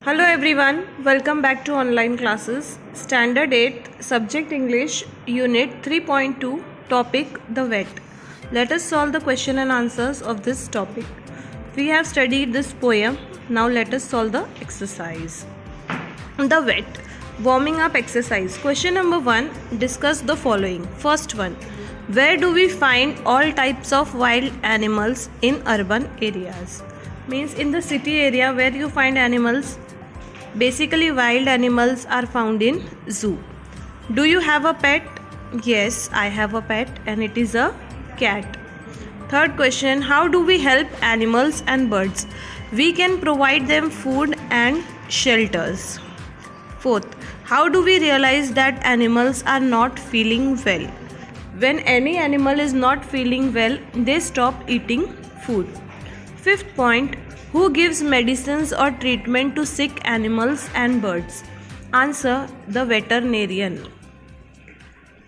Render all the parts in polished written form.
Hello everyone, welcome back to online classes. Standard 8, Subject English, Unit 3.2, Topic The Wet. Let us solve the question and answers of this topic. We have studied this poem. Now let us solve the exercise. The Wet. Warming up exercise. Question number 1. Discuss the following. First one. Where do we find all types of wild animals in urban areas? Means in the city area where you find animals. Basically wild animals are found in zoo. Do you have a pet? Yes, I have a pet and it is a cat. Third question. How do we help animals and birds? We can provide them food and shelters. Fourth, how do we realize that animals are not feeling well? When any animal is not feeling well, they stop eating food. Fifth point, who gives medicines or treatment to sick animals and birds? Answer, the veterinarian.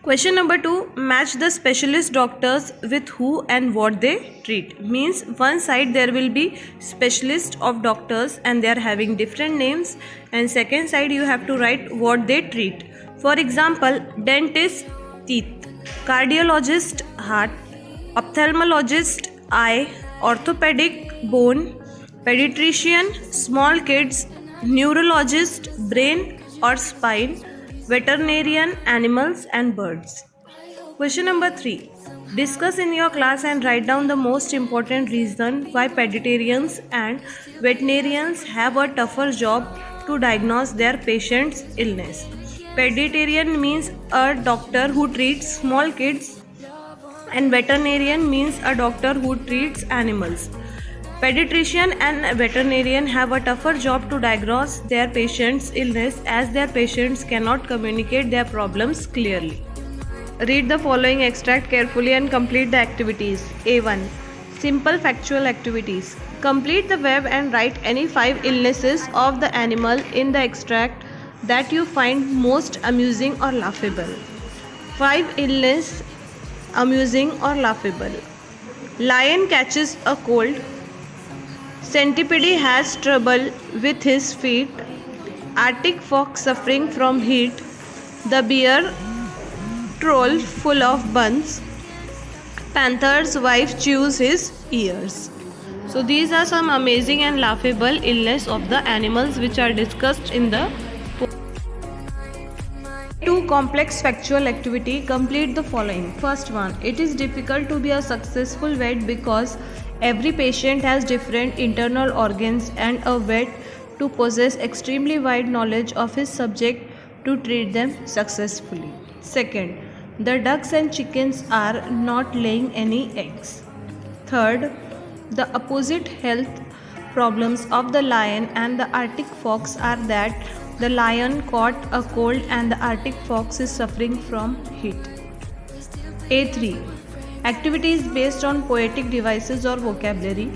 Question number 2, match the specialist doctors with who and what they treat. Means one side there will be specialist of doctors and they are having different names, and second side you have to write what they treat. For example, dentist, teeth, cardiologist, heart, ophthalmologist, eye, orthopedic, bone, pediatrician, small kids, neurologist, brain or spine, veterinarian, animals and birds. Question number 3. Discuss in your class and write down the most important reason why pediatricians and veterinarians have a tougher job to diagnose their patient's illness. Pediatrician means a doctor who treats small kids and veterinarian means a doctor who treats animals. Pediatrician and veterinarian have a tougher job to diagnose their patient's illness as their patients cannot communicate their problems clearly. Read the following extract carefully and complete the activities. A1. Simple factual activities. Complete the verb and write any 5 illnesses of the animal in the extract that you find most amusing or laughable. 5 illness amusing or laughable. Lion catches a cold. Centipede has trouble with his feet. Arctic fox suffering from heat. The bear troll full of buns. Panther's wife chews his ears. So these are some amazing and laughable illness of the animals which are discussed in the 2. Complex factual activity. Complete the following. First one. It is difficult to be a successful vet because every patient has different internal organs and a vet to possess extremely wide knowledge of his subject to treat them successfully. Second, the ducks and chickens are not laying any eggs. Third, the opposite health problems of the lion and the Arctic fox are that the lion caught a cold and the Arctic fox is suffering from heat. A3. Activities based on poetic devices or vocabulary.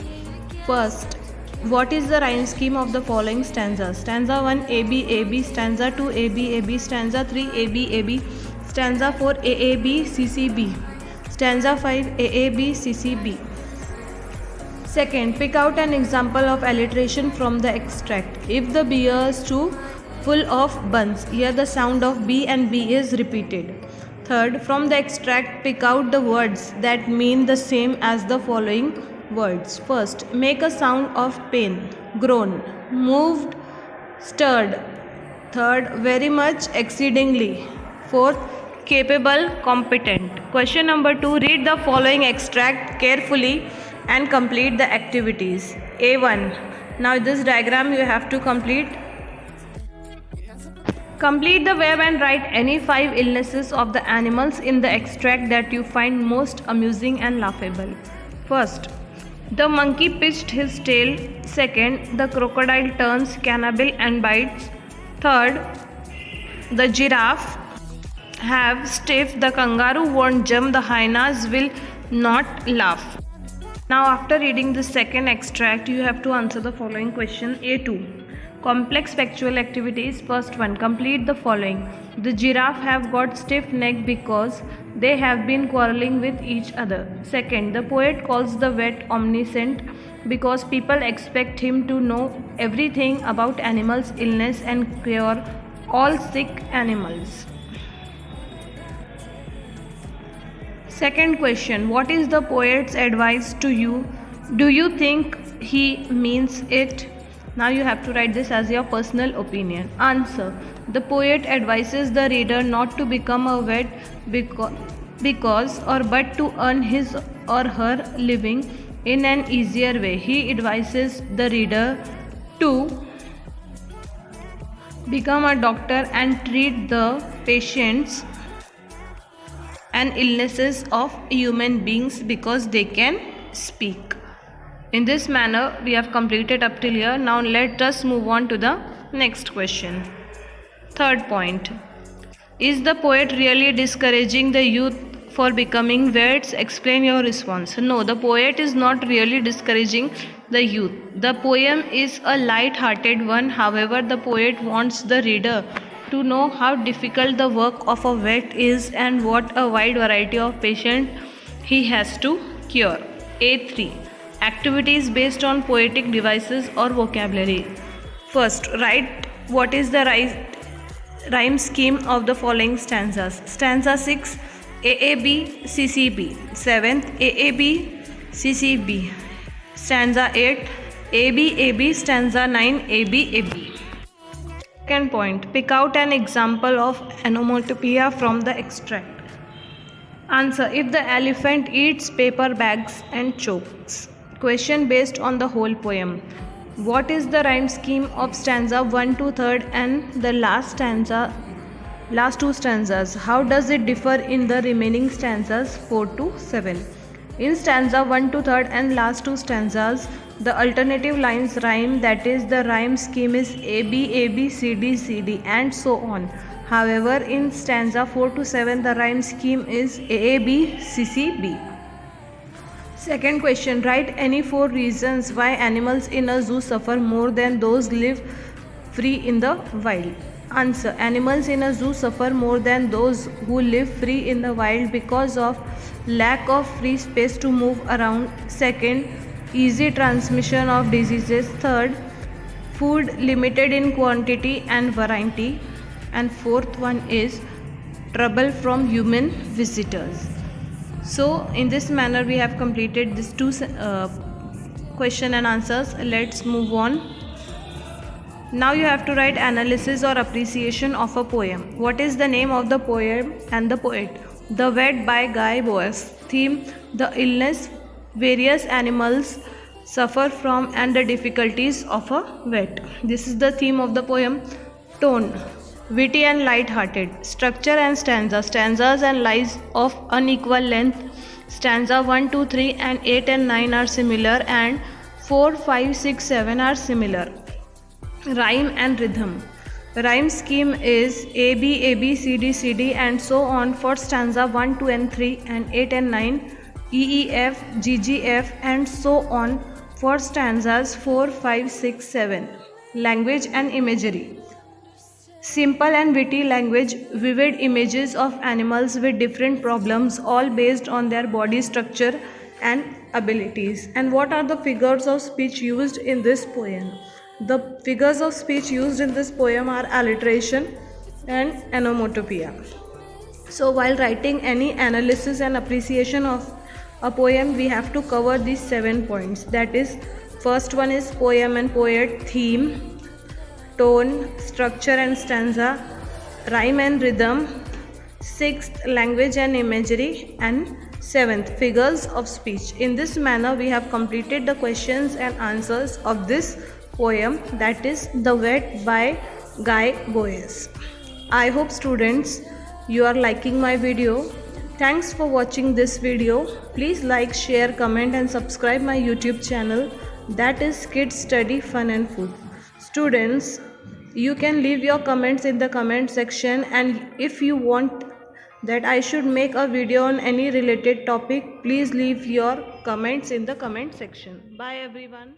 First, what is the rhyme scheme of the following stanzas? Stanza 1 AB AB, stanza 2 AB AB, stanza 3 AB AB, stanza 4 AAB CCB, stanza 5 AAB CCB. Second, pick out an example of alliteration from the extract. If the beer is too full of buns, here the sound of B and B is repeated. Third, from the extract, pick out the words that mean the same as the following words. First, make a sound of pain, groan, moved, stirred. Third, very much, exceedingly. Fourth, capable, competent. Question number 2, read the following extract carefully and complete the activities. A1. Now this diagram you have to complete. Complete the verb and write any 5 illnesses of the animals in the extract that you find most amusing and laughable. First, the monkey pitched his tail. Second, the crocodile turns cannibal and bites. Third, the giraffe have stiff. The kangaroo won't jump. The hyenas will not laugh. Now after reading the second extract, you have to answer the following question. A2. Complex factual activities. First one, complete the following. The giraffe have got stiff neck because they have been quarreling with each other. Second, the poet calls the vet omniscient because people expect him to know everything about animals' illness and cure all sick animals. Second question, what is the poet's advice to you? Do you think he means it? Now you have to write this as your personal opinion. Answer, the poet advises the reader not to become a vet because or but to earn his or her living in an easier way. He advises the reader to become a doctor and treat the patients and illnesses of human beings because they can speak. In this manner, we have completed up till here. Now let us move on to the next question. Third point. Is the poet really discouraging the youth for becoming vets? Explain your response. No, the poet is not really discouraging the youth. The poem is a light-hearted one. However, the poet wants the reader to know how difficult the work of a vet is and what a wide variety of patients he has to cure. A3. Activities based on poetic devices or vocabulary. First, write what is the rhyme scheme of the following stanzas. Stanza 6, AAB, CCB. 7th, AAB, CCB. Stanza 8, ABAB. Stanza 9, ABAB. Second point, pick out an example of onomatopoeia from the extract. Answer, if the elephant eats paper bags and chokes. Question based on the whole poem. What is the rhyme scheme of stanza 1 to 3rd and the last two stanzas? How does it differ in the remaining stanzas 4 to 7? In stanza 1 to 3rd and last two stanzas, the alternative lines rhyme, that is, the rhyme scheme is AB, AB, CD, CD, and so on. However, in stanza 4 to 7, the rhyme scheme is AAB, CCB. Second question, write any 4 reasons why animals in a zoo suffer more than those live free in the wild. Answer, animals in a zoo suffer more than those who live free in the wild because of lack of free space to move around. Second, easy transmission of diseases. Third, food limited in quantity and variety. And fourth one is trouble from human visitors. So in this manner we have completed these two question and answers. Let's move on. Now you have to write analysis or appreciation of a poem. What is the name of the poem and the poet? The Vet by Guy Boas. Theme, the illness various animals suffer from and the difficulties of a vet. This is the theme of the poem. Tone, witty and light-hearted. Structure and stanza. Stanzas and lines of unequal length. Stanza 1, 2, 3 and 8 and 9 are similar and 4, 5, 6, 7 are similar. Rhyme and rhythm. Rhyme scheme is AB, AB, CD, CD and so on for stanza 1, 2 and 3 and 8 and 9. EEF, GGF and so on for stanzas 4, 5, 6, 7. Language and imagery. Simple and witty language, vivid images of animals with different problems, all based on their body structure and abilities. And what are the figures of speech used in this poem? The figures of speech used in this poem are alliteration and onomatopoeia. So while writing any analysis and appreciation of a poem, we have to cover these 7 points. That is, first one is poem and poet, theme, tone, structure and stanza, rhyme and rhythm, 6th, language and imagery, and 7th, figures of speech. In this manner, we have completed the questions and answers of this poem, that is The Vet by Guy Boas. I hope students you are liking my video. Thanks for watching this video. Please like, share, comment and subscribe my YouTube channel, that is Kids Study Fun and Food. Students, you can leave your comments in the comment section, and if you want that I should make a video on any related topic, please leave your comments in the comment section. Bye everyone.